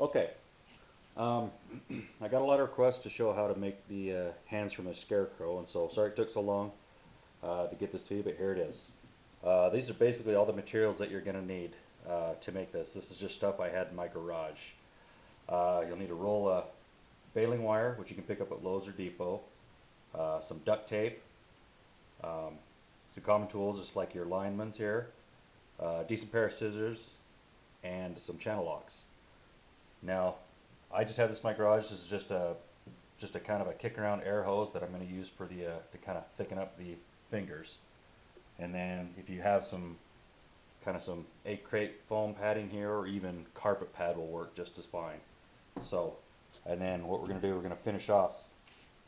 Okay, um, I got a lot of requests to show how to make the hands from a scarecrow, and so sorry it took so long to get this to you, but here it is. These are basically all the materials that you're going to need to make this. This is just stuff I had in my garage. You'll need a roll of baling wire, which you can pick up at Lowe's or Depot, some duct tape, um, some common tools just like your lineman's here, a decent pair of scissors, and some channel locks. Now, I just have this in my garage. This is just a kind of a kick around air hose that I'm going to use for the to kind of thicken up the fingers. And then if you have some egg crate foam padding here, or even carpet pad will work just as fine. So, and then what we're going to do, we're going to finish off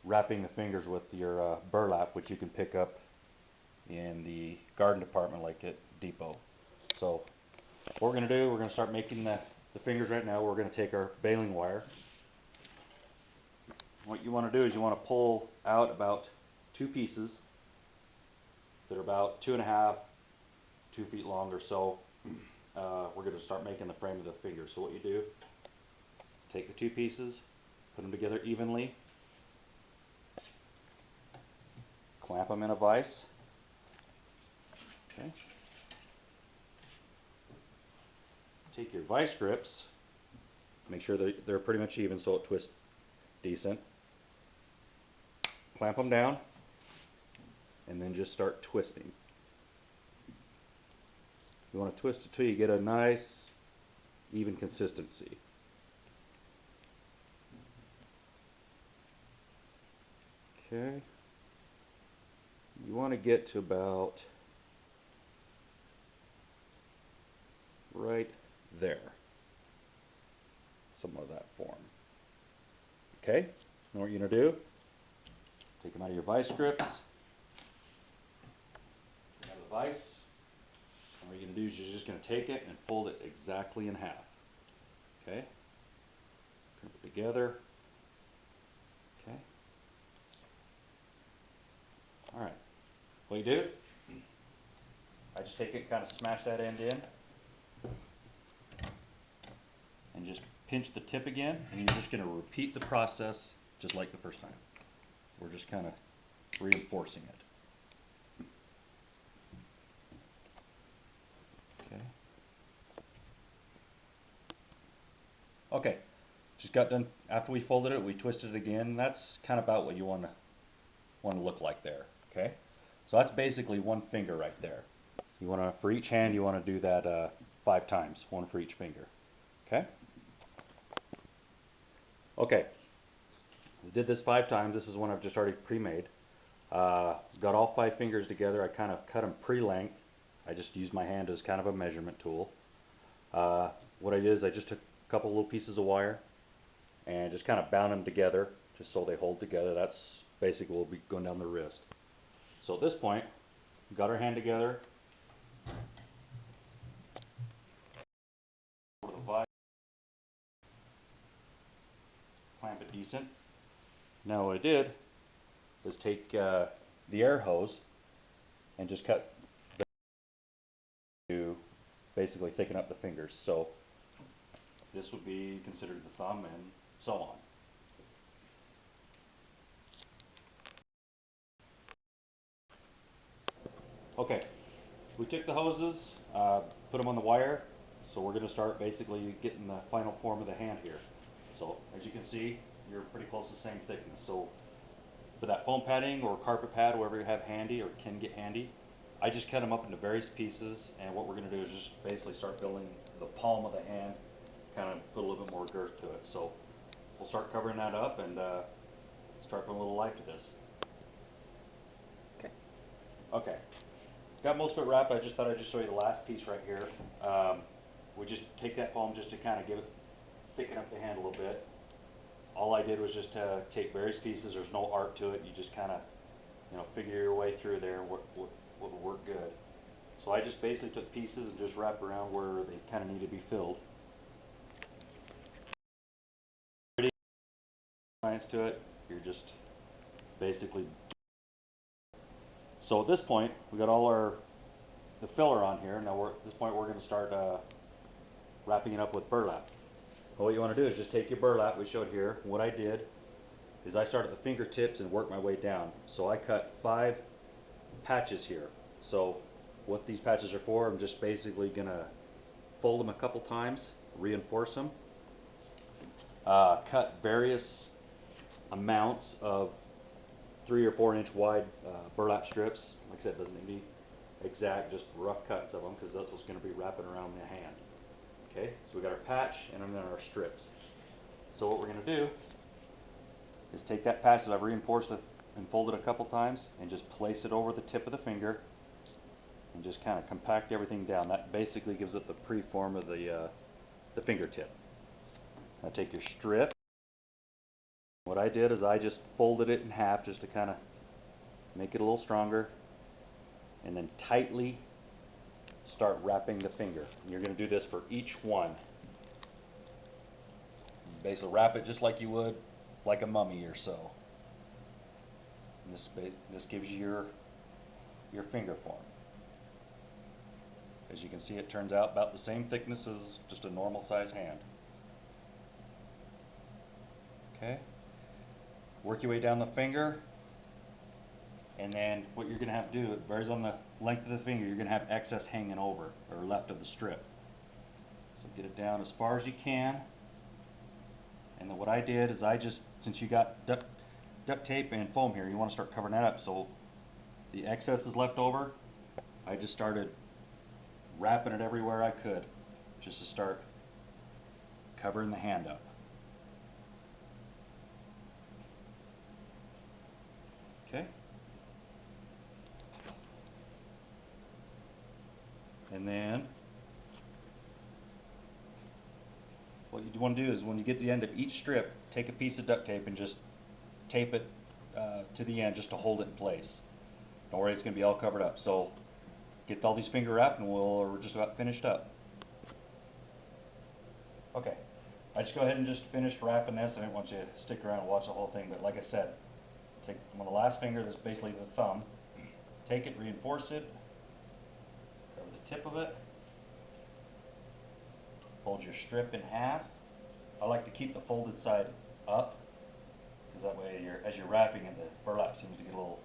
wrapping the fingers with your burlap, which you can pick up in the garden department like at Depot. So what we're going to do, we're going to start making the fingers right now. We're going to take our baling wire. What you want to do is you want to pull out about two pieces that are about 2.5, 2 feet long or so. We're going to start making the frame of the fingers. So what you do is take the two pieces, put them together evenly, clamp them in a vise. Okay. Take your vise grips, make sure that they're pretty much even so it twists decent. Clamp them down, and then just start twisting. You want to twist it till you get a nice, even consistency. Okay. You want to get to about right there. Some of that form. Okay. Now what you're going to do, take them out of your vice grips, out of the vice, and what you're going to do is you're just going to take it and fold it exactly in half. Okay. Put it together. Okay. All right. What you do, I just take it, kind of smash that end in, and just pinch the tip again, and you're just going to repeat the process just like the first time. We're just kind of reinforcing it. Okay. Okay. Just got done. After we folded it, we twisted it again. That's kind of about what you want to look like there. Okay. So that's basically one finger right there. You want to, for each hand, you want to do that 5 times, one for each finger. Okay. Okay. We did this 5 times. This is one I've just already pre-made. Got all 5 fingers together. I kind of cut them pre-length. I just used my hand as kind of a measurement tool. What I did is I just took a couple little pieces of wire and just kind of bound them together just so they hold together. That's basically what will be going down the wrist. So at this point, we got our hand together. Over the vise, clamp it decent. Now what I did was take the air hose and just cut to basically thicken up the fingers. So this would be considered the thumb and so on. Okay, we took the hoses, put them on the wire, so we're going to start basically getting the final form of the hand here. So as you can see, you're pretty close to the same thickness. So for that foam padding or carpet pad, whatever you have handy or can get handy, I just cut them up into various pieces, and what we're going to do is just basically start building the palm of the hand, kind of put a little bit more girth to it. So we'll start covering that up and start putting a little life to this. Okay. Okay. Got most of it wrapped. I just thought I'd just show you the last piece right here. We just take that foam just to kind of give it, thicken up the hand a little bit. All I did was just take various pieces. There's no art to it. You just kind of, figure your way through there and what will work good. So I just basically took pieces and just wrapped around where they kind of need to be filled. Science to it. You're just basically. So at this point, we got all the filler on here. Now at this point we're going to start wrapping it up with burlap. What you want to do is just take your burlap we showed here. What I did is I started at the fingertips and worked my way down. So I cut 5 patches here. So what these patches are for, I'm just basically gonna fold them a couple times, reinforce them, cut various amounts of 3 or 4 inch wide burlap strips. Like I said, it doesn't need to be exact, just rough cuts of them because that's what's going to be wrapping around the hand. Okay, so we got our patch and then our strips. So what we're going to do is take that patch that I've reinforced and folded a couple times and just place it over the tip of the finger and just kind of compact everything down. That basically gives it the pre-form of the fingertip. Now take your strip. What I did is I just folded it in half just to kind of make it a little stronger, and then tightly start wrapping the finger. And you're going to do this for each one. Basically wrap it just like you would like a mummy or so. And this gives you your finger form. As you can see, it turns out about the same thickness as just a normal size hand. Okay, work your way down the finger, and then what you're going to have to do, it varies on the length of the finger, you're going to have excess hanging over or left of the strip. So get it down as far as you can. And then what I did is I just, since you got duct tape and foam here, you want to start covering that up. So the excess is left over. I just started wrapping it everywhere I could just to start covering the hand up. Okay. And then what you want to do is when you get to the end of each strip, take a piece of duct tape and just tape it to the end just to hold it in place. Don't worry, it's going to be all covered up. So get all these finger wrapped and we're just about finished up. Okay, I just go ahead and just finished wrapping this. I didn't want you to stick around and watch the whole thing, but like I said, take on the last finger, that's basically the thumb, take it, reinforce it, cover the tip of it, fold your strip in half. I like to keep the folded side up because that way as you're wrapping it, the burlap seems to get a little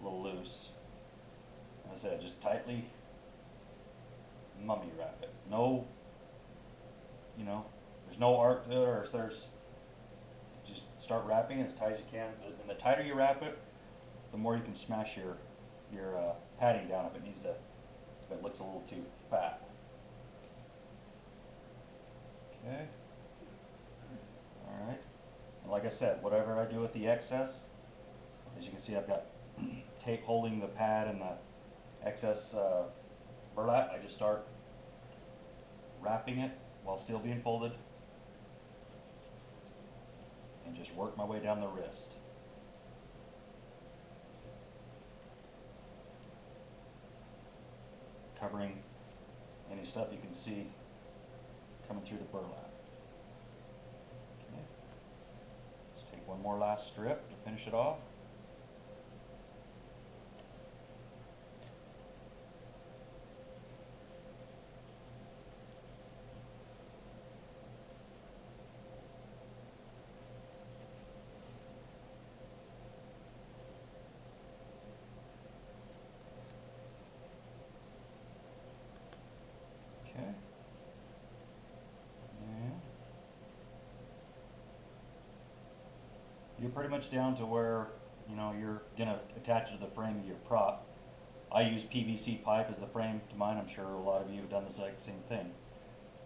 loose. As I said, just tightly mummy wrap it. No, there's no art to it, or there's just start wrapping it as tight as you can. And the tighter you wrap it, the more you can smash your padding down if it looks a little too fat. Okay. All right. And like I said, whatever I do with the excess, as you can see, I've got tape holding the pad and the excess burlap. I just start wrapping it while still being folded and just work my way down the wrist. Covering any stuff you can see coming through the burlap. Okay. Let's take one more last strip to finish it off. Okay. And you're pretty much down to where you're gonna attach it to the frame of your prop. I use PVC pipe as the frame to mine. I'm sure a lot of you have done the exact same thing.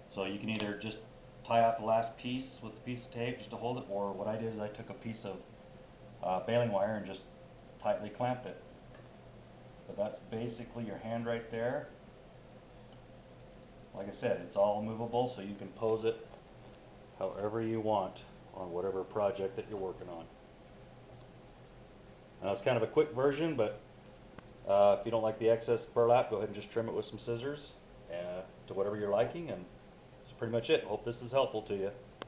So you can either just tie off the last piece with a piece of tape just to hold it, or what I did is I took a piece of baling wire and just tightly clamped it. But that's basically your hand right there. Like I said, it's all movable, so you can pose it however you want on whatever project that you're working on. Now it's kind of a quick version, but if you don't like the excess burlap, go ahead and just trim it with some scissors to whatever you're liking, and that's pretty much it. Hope this is helpful to you.